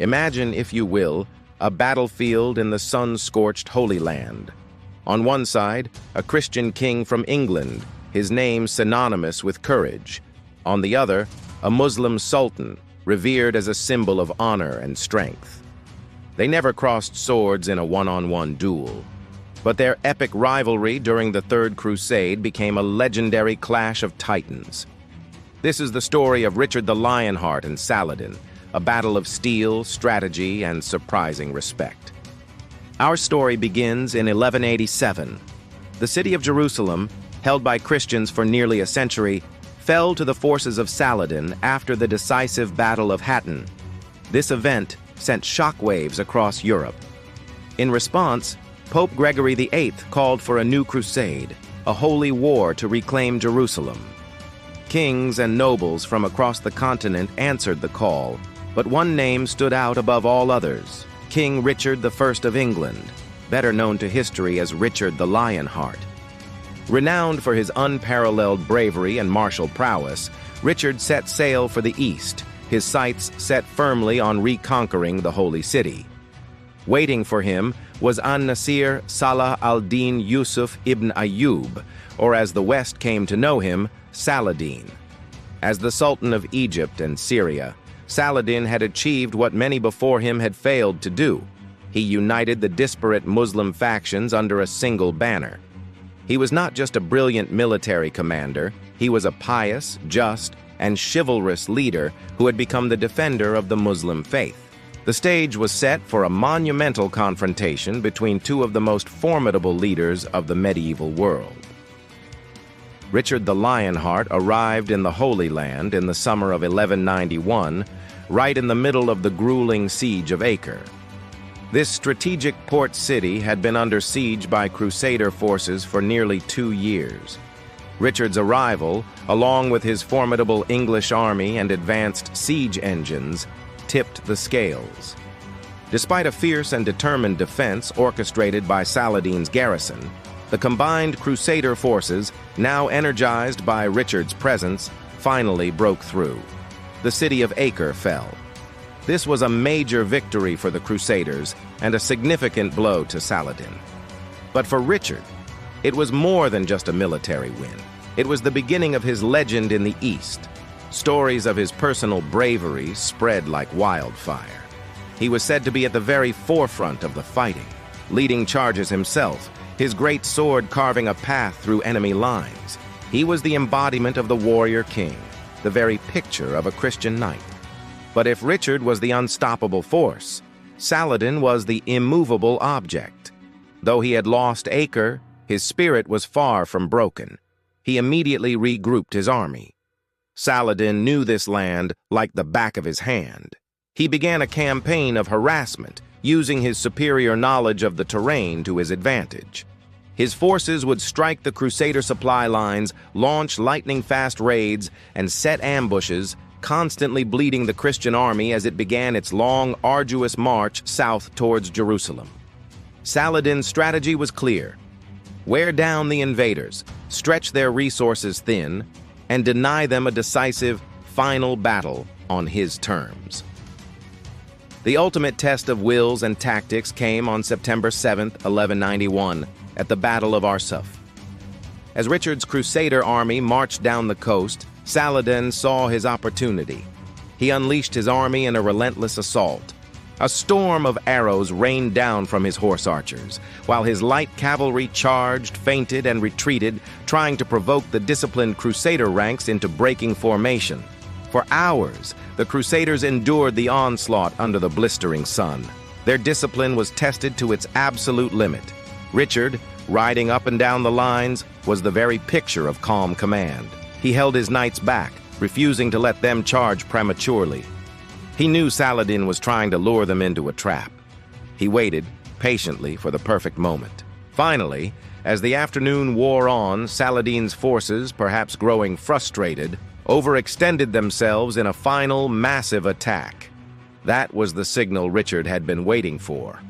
Imagine, if you will, a battlefield in the sun-scorched Holy Land. On one side, a Christian king from England, his name synonymous with courage. On the other, a Muslim sultan, revered as a symbol of honor and strength. They never crossed swords in a one-on-one duel, but their epic rivalry during the Third Crusade became a legendary clash of titans. This is the story of Richard the Lionheart and Saladin, a battle of steel, strategy, and surprising respect. Our story begins in 1187. The city of Jerusalem, held by Christians for nearly a century, fell to the forces of Saladin after the decisive Battle of Hattin. This event sent shockwaves across Europe. In response, Pope Gregory VIII called for a new crusade, a holy war to reclaim Jerusalem. Kings and nobles from across the continent answered the call, but one name stood out above all others: King Richard I of England, better known to history as Richard the Lionheart. Renowned for his unparalleled bravery and martial prowess, Richard set sail for the east, his sights set firmly on reconquering the Holy City. Waiting for him was An-Nasir Salah al-Din Yusuf ibn Ayyub, or as the West came to know him, Saladin. As the Sultan of Egypt and Syria, Saladin had achieved what many before him had failed to do. He united the disparate Muslim factions under a single banner. He was not just a brilliant military commander, he was a pious, just, and chivalrous leader who had become the defender of the Muslim faith. The stage was set for a monumental confrontation between two of the most formidable leaders of the medieval world. Richard the Lionheart arrived in the Holy Land in the summer of 1191, right in the middle of the grueling siege of Acre. This strategic port city had been under siege by Crusader forces for nearly 2 years. Richard's arrival, along with his formidable English army and advanced siege engines, tipped the scales. Despite a fierce and determined defense orchestrated by Saladin's garrison, the combined Crusader forces, now energized by Richard's presence, finally broke through. The city of Acre fell. This was a major victory for the Crusaders and a significant blow to Saladin. But for Richard, it was more than just a military win. It was the beginning of his legend in the East. Stories of his personal bravery spread like wildfire. He was said to be at the very forefront of the fighting, leading charges himself, his great sword carving a path through enemy lines. He was the embodiment of the warrior king, the very picture of a Christian knight. But if Richard was the unstoppable force, Saladin was the immovable object. Though he had lost Acre, his spirit was far from broken. He immediately regrouped his army. Saladin knew this land like the back of his hand. He began a campaign of harassment, using his superior knowledge of the terrain to his advantage. His forces would strike the Crusader supply lines, launch lightning-fast raids, and set ambushes, constantly bleeding the Christian army as it began its long, arduous march south towards Jerusalem. Saladin's strategy was clear: wear down the invaders, stretch their resources thin, and deny them a decisive, final battle on his terms. The ultimate test of wills and tactics came on September 7, 1191, at the Battle of Arsuf. As Richard's Crusader army marched down the coast, Saladin saw his opportunity. He unleashed his army in a relentless assault. A storm of arrows rained down from his horse archers, while his light cavalry charged, feinted, and retreated, trying to provoke the disciplined Crusader ranks into breaking formation. For hours, the Crusaders endured the onslaught under the blistering sun. Their discipline was tested to its absolute limit. Richard, riding up and down the lines, was the very picture of calm command. He held his knights back, refusing to let them charge prematurely. He knew Saladin was trying to lure them into a trap. He waited patiently for the perfect moment. Finally, as the afternoon wore on, Saladin's forces, perhaps growing frustrated, overextended themselves in a final massive attack. That was the signal Richard had been waiting for.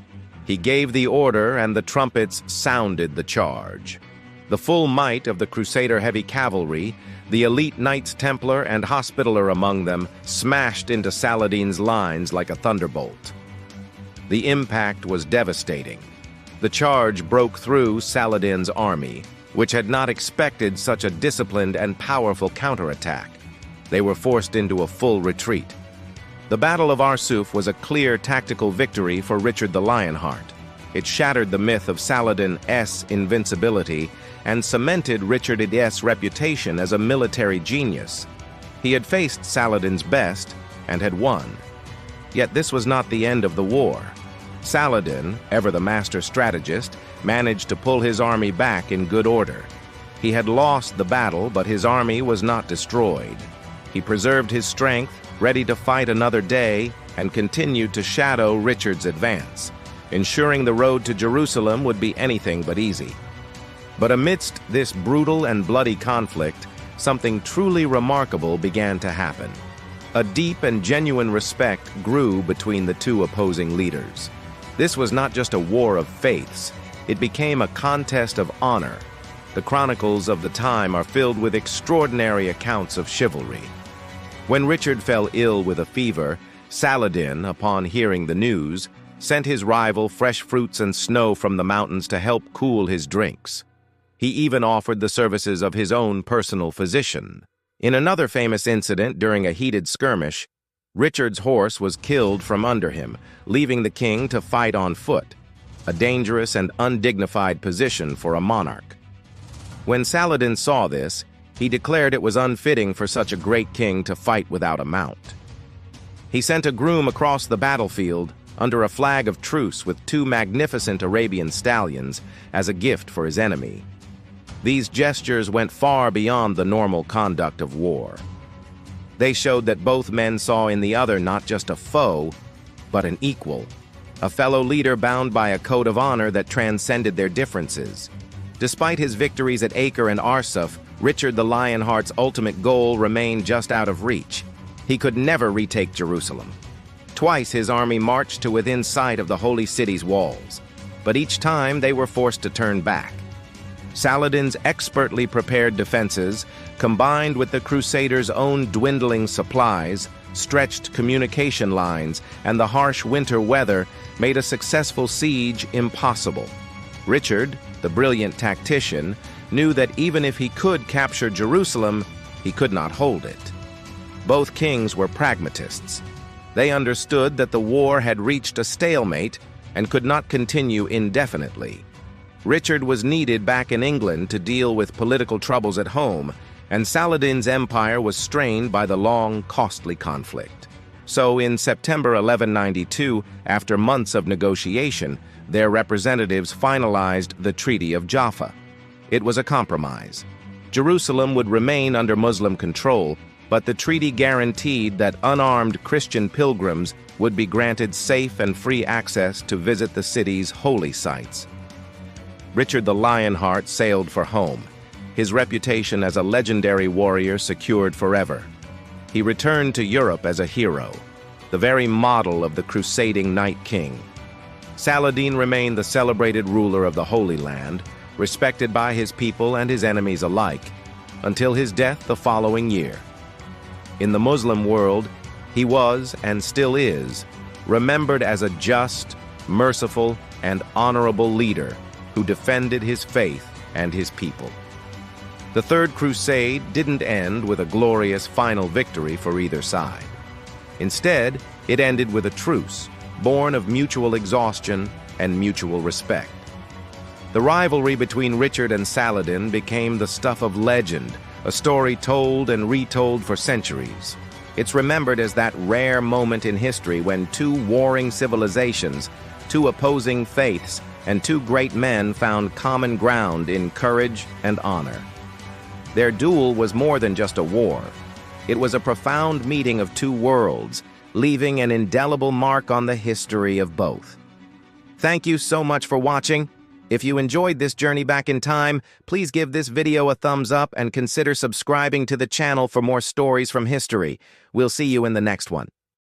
He gave the order and the trumpets sounded the charge. The full might of the Crusader heavy cavalry, the elite Knights Templar and Hospitaller among them, smashed into Saladin's lines like a thunderbolt. The impact was devastating. The charge broke through Saladin's army, which had not expected such a disciplined and powerful counterattack. They were forced into a full retreat. The Battle of Arsuf was a clear tactical victory for Richard the Lionheart. It shattered the myth of Saladin's invincibility and cemented Richard's reputation as a military genius. He had faced Saladin's best and had won. Yet this was not the end of the war. Saladin, ever the master strategist, managed to pull his army back in good order. He had lost the battle, but his army was not destroyed. He preserved his strength, ready to fight another day, and continued to shadow Richard's advance, ensuring the road to Jerusalem would be anything but easy. But amidst this brutal and bloody conflict, something truly remarkable began to happen. A deep and genuine respect grew between the two opposing leaders. This was not just a war of faiths, it became a contest of honor. The chronicles of the time are filled with extraordinary accounts of chivalry. When Richard fell ill with a fever, Saladin, upon hearing the news, sent his rival fresh fruits and snow from the mountains to help cool his drinks. He even offered the services of his own personal physician. In another famous incident during a heated skirmish, Richard's horse was killed from under him, leaving the king to fight on foot, a dangerous and undignified position for a monarch. When Saladin saw this, he declared it was unfitting for such a great king to fight without a mount. He sent a groom across the battlefield under a flag of truce with 2 magnificent Arabian stallions as a gift for his enemy. These gestures went far beyond the normal conduct of war. They showed that both men saw in the other not just a foe, but an equal, a fellow leader bound by a code of honor that transcended their differences. Despite his victories at Acre and Arsuf, Richard the Lionheart's ultimate goal remained just out of reach. He could never retake Jerusalem. Twice his army marched to within sight of the holy city's walls, but each time they were forced to turn back. Saladin's expertly prepared defenses, combined with the Crusaders' own dwindling supplies, stretched communication lines, and the harsh winter weather made a successful siege impossible. Richard, the brilliant tactician, knew that even if he could capture Jerusalem, he could not hold it. Both kings were pragmatists. They understood that the war had reached a stalemate and could not continue indefinitely. Richard was needed back in England to deal with political troubles at home, and Saladin's empire was strained by the long, costly conflict. So in September 1192, after months of negotiation, their representatives finalized the Treaty of Jaffa. It was a compromise. Jerusalem would remain under Muslim control, but the treaty guaranteed that unarmed Christian pilgrims would be granted safe and free access to visit the city's holy sites. Richard the Lionheart sailed for home, his reputation as a legendary warrior secured forever. He returned to Europe as a hero, the very model of the crusading Knight King. Saladin remained the celebrated ruler of the Holy Land, respected by his people and his enemies alike, until his death the following year. In the Muslim world, he was, and still is, remembered as a just, merciful, and honorable leader who defended his faith and his people. The Third Crusade didn't end with a glorious final victory for either side. Instead, it ended with a truce, born of mutual exhaustion and mutual respect. The rivalry between Richard and Saladin became the stuff of legend, a story told and retold for centuries. It's remembered as that rare moment in history when 2 warring civilizations, 2 opposing faiths, and 2 great men found common ground in courage and honor. Their duel was more than just a war. It was a profound meeting of 2 worlds, leaving an indelible mark on the history of both. Thank you so much for watching. If you enjoyed this journey back in time, please give this video a thumbs up and consider subscribing to the channel for more stories from history. We'll see you in the next one.